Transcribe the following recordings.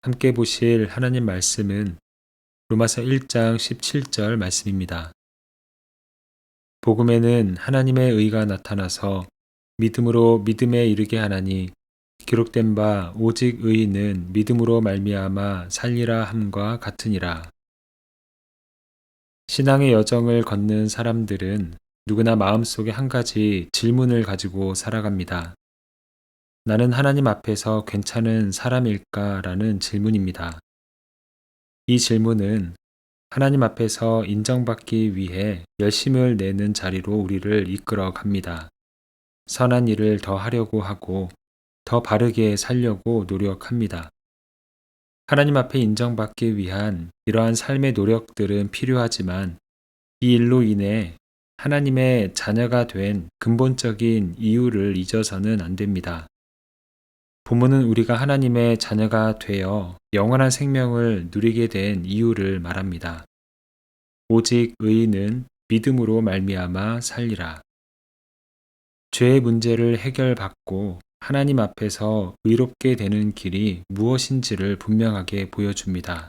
함께 보실 하나님 말씀은 로마서 1장 17절 말씀입니다. 복음에는 하나님의 의가 나타나서 믿음으로 믿음에 이르게 하나니 기록된 바 오직 의인은 믿음으로 말미암아 살리라 함과 같으니라. 신앙의 여정을 걷는 사람들은 누구나 마음속에 한 가지 질문을 가지고 살아갑니다. 나는 하나님 앞에서 괜찮은 사람일까? 라는 질문입니다. 이 질문은 하나님 앞에서 인정받기 위해 열심을 내는 자리로 우리를 이끌어 갑니다. 선한 일을 더 하려고 하고 더 바르게 살려고 노력합니다. 하나님 앞에 인정받기 위한 이러한 삶의 노력들은 필요하지만 이 일로 인해 하나님의 자녀가 된 근본적인 이유를 잊어서는 안 됩니다. 본문은 우리가 하나님의 자녀가 되어 영원한 생명을 누리게 된 이유를 말합니다. 오직 의인은 믿음으로 말미암아 살리라. 죄의 문제를 해결받고 하나님 앞에서 의롭게 되는 길이 무엇인지를 분명하게 보여줍니다.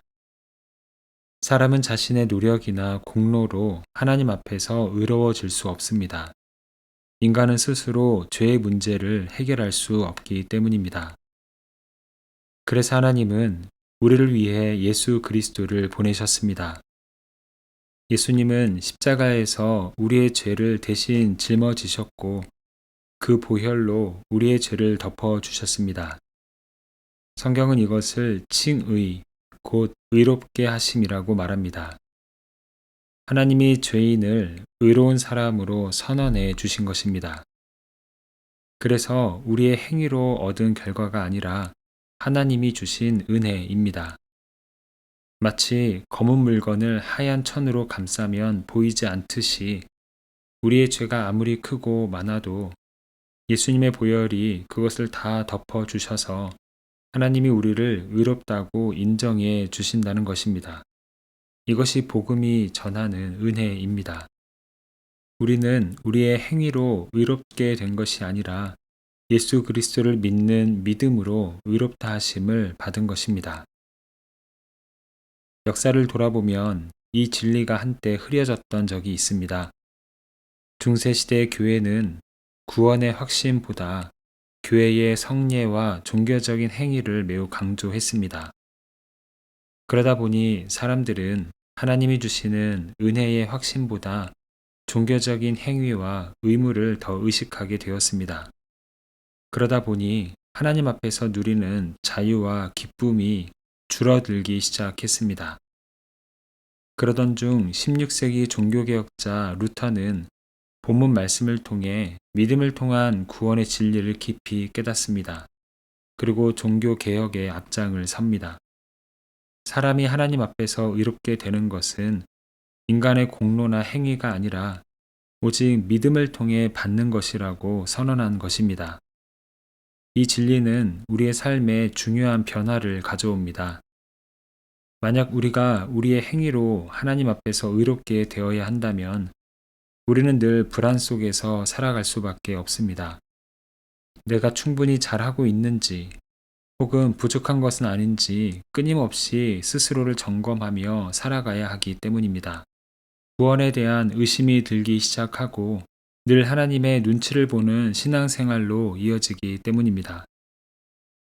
사람은 자신의 노력이나 공로로 하나님 앞에서 의로워질 수 없습니다. 인간은 스스로 죄의 문제를 해결할 수 없기 때문입니다. 그래서 하나님은 우리를 위해 예수 그리스도를 보내셨습니다. 예수님은 십자가에서 우리의 죄를 대신 짊어지셨고 그 보혈로 우리의 죄를 덮어 주셨습니다. 성경은 이것을 칭의, 곧 의롭게 하심이라고 말합니다. 하나님이 죄인을 의로운 사람으로 선언해 주신 것입니다. 그래서 우리의 행위로 얻은 결과가 아니라 하나님이 주신 은혜입니다. 마치 검은 물건을 하얀 천으로 감싸면 보이지 않듯이 우리의 죄가 아무리 크고 많아도 예수님의 보혈이 그것을 다 덮어 주셔서 하나님이 우리를 의롭다고 인정해 주신다는 것입니다. 이것이 복음이 전하는 은혜입니다. 우리는 우리의 행위로 의롭게 된 것이 아니라 예수 그리스도를 믿는 믿음으로 의롭다 하심을 받은 것입니다. 역사를 돌아보면 이 진리가 한때 흐려졌던 적이 있습니다. 중세시대의 교회는 구원의 확신보다 교회의 성례와 종교적인 행위를 매우 강조했습니다. 그러다 보니 사람들은 하나님이 주시는 은혜의 확신보다 종교적인 행위와 의무를 더 의식하게 되었습니다. 그러다 보니 하나님 앞에서 누리는 자유와 기쁨이 줄어들기 시작했습니다. 그러던 중 16세기 종교개혁자 루터는 본문 말씀을 통해 믿음을 통한 구원의 진리를 깊이 깨닫습니다. 그리고 종교개혁의 앞장을 섭니다. 사람이 하나님 앞에서 의롭게 되는 것은 인간의 공로나 행위가 아니라 오직 믿음을 통해 받는 것이라고 선언한 것입니다. 이 진리는 우리의 삶에 중요한 변화를 가져옵니다. 만약 우리가 우리의 행위로 하나님 앞에서 의롭게 되어야 한다면 우리는 늘 불안 속에서 살아갈 수밖에 없습니다. 내가 충분히 잘하고 있는지 혹은 부족한 것은 아닌지 끊임없이 스스로를 점검하며 살아가야 하기 때문입니다. 구원에 대한 의심이 들기 시작하고 늘 하나님의 눈치를 보는 신앙생활로 이어지기 때문입니다.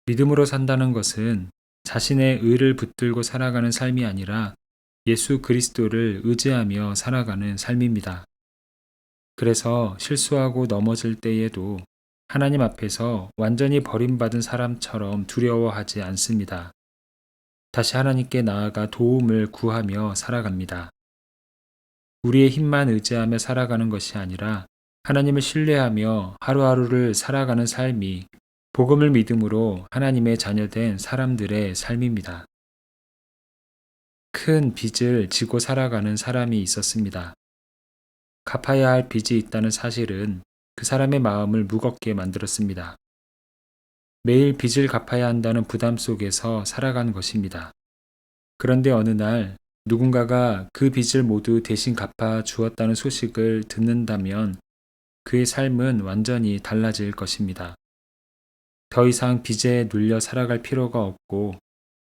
믿음으로 산다는 것은 자신의 의를 붙들고 살아가는 삶이 아니라 예수 그리스도를 의지하며 살아가는 삶입니다. 그래서 실수하고 넘어질 때에도 하나님 앞에서 완전히 버림받은 사람처럼 두려워하지 않습니다. 다시 하나님께 나아가 도움을 구하며 살아갑니다. 우리의 힘만 의지하며 살아가는 것이 아니라 하나님을 신뢰하며 하루하루를 살아가는 삶이 복음을 믿음으로 하나님의 자녀된 사람들의 삶입니다. 큰 빚을 지고 살아가는 사람이 있었습니다. 갚아야 할 빚이 있다는 사실은 그 사람의 마음을 무겁게 만들었습니다. 매일 빚을 갚아야 한다는 부담 속에서 살아간 것입니다. 그런데 어느 날 누군가가 그 빚을 모두 대신 갚아 주었다는 소식을 듣는다면 그의 삶은 완전히 달라질 것입니다. 더 이상 빚에 눌려 살아갈 필요가 없고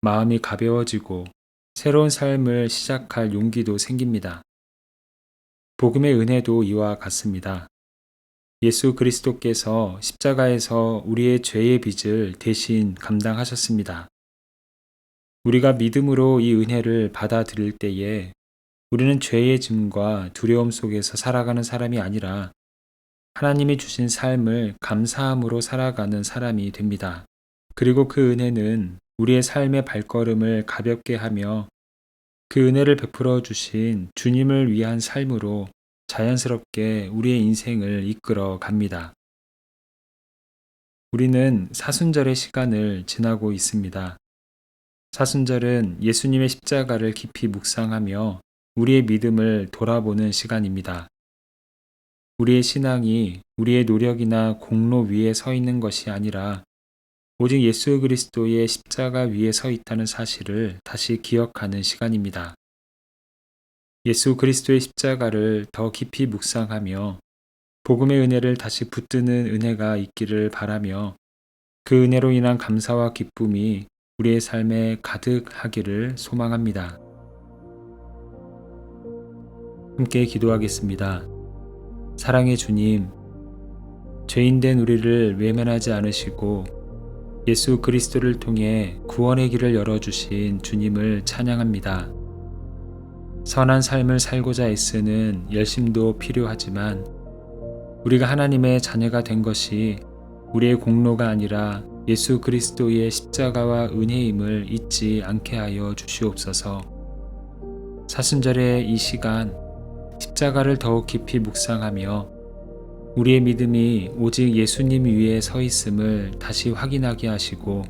마음이 가벼워지고 새로운 삶을 시작할 용기도 생깁니다. 복음의 은혜도 이와 같습니다. 예수 그리스도께서 십자가에서 우리의 죄의 빚을 대신 감당하셨습니다. 우리가 믿음으로 이 은혜를 받아들일 때에 우리는 죄의 짐과 두려움 속에서 살아가는 사람이 아니라 하나님이 주신 삶을 감사함으로 살아가는 사람이 됩니다. 그리고 그 은혜는 우리의 삶의 발걸음을 가볍게 하며 그 은혜를 베풀어 주신 주님을 위한 삶으로 자연스럽게 우리의 인생을 이끌어 갑니다. 우리는 사순절의 시간을 지나고 있습니다. 사순절은 예수님의 십자가를 깊이 묵상하며 우리의 믿음을 돌아보는 시간입니다. 우리의 신앙이 우리의 노력이나 공로 위에 서 있는 것이 아니라 오직 예수 그리스도의 십자가 위에 서 있다는 사실을 다시 기억하는 시간입니다. 예수 그리스도의 십자가를 더 깊이 묵상하며 복음의 은혜를 다시 붙드는 은혜가 있기를 바라며 그 은혜로 인한 감사와 기쁨이 우리의 삶에 가득하기를 소망합니다. 함께 기도하겠습니다. 사랑의 주님, 죄인된 우리를 외면하지 않으시고 예수 그리스도를 통해 구원의 길을 열어주신 주님을 찬양합니다. 선한 삶을 살고자 애쓰는 열심도 필요하지만 우리가 하나님의 자녀가 된 것이 우리의 공로가 아니라 예수 그리스도의 십자가와 은혜임을 잊지 않게 하여 주시옵소서. 사순절의 이 시간 십자가를 더욱 깊이 묵상하며 우리의 믿음이 오직 예수님 위에 서 있음을 다시 확인하게 하시고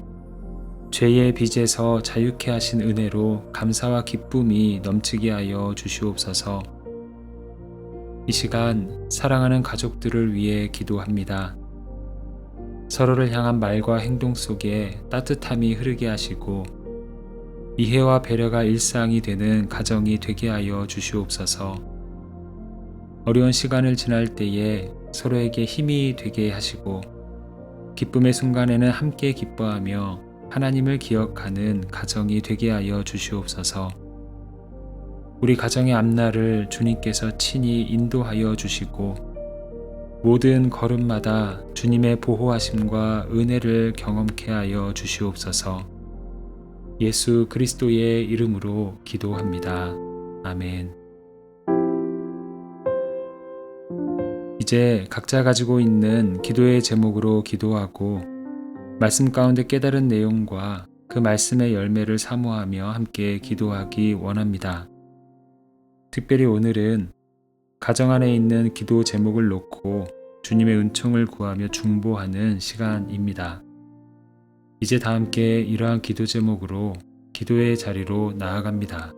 죄의 빚에서 자유케 하신 은혜로 감사와 기쁨이 넘치게 하여 주시옵소서. 이 시간 사랑하는 가족들을 위해 기도합니다. 서로를 향한 말과 행동 속에 따뜻함이 흐르게 하시고 이해와 배려가 일상이 되는 가정이 되게 하여 주시옵소서. 어려운 시간을 지날 때에 서로에게 힘이 되게 하시고 기쁨의 순간에는 함께 기뻐하며 하나님을 기억하는 가정이 되게 하여 주시옵소서. 우리 가정의 앞날을 주님께서 친히 인도하여 주시고 모든 걸음마다 주님의 보호하심과 은혜를 경험케 하여 주시옵소서. 예수 그리스도의 이름으로 기도합니다. 아멘. 이제 각자 가지고 있는 기도의 제목으로 기도하고 말씀 가운데 깨달은 내용과 그 말씀의 열매를 사모하며 함께 기도하기 원합니다. 특별히 오늘은 가정 안에 있는 기도 제목을 놓고 주님의 은총을 구하며 중보하는 시간입니다. 이제 다 함께 이러한 기도 제목으로 기도의 자리로 나아갑니다.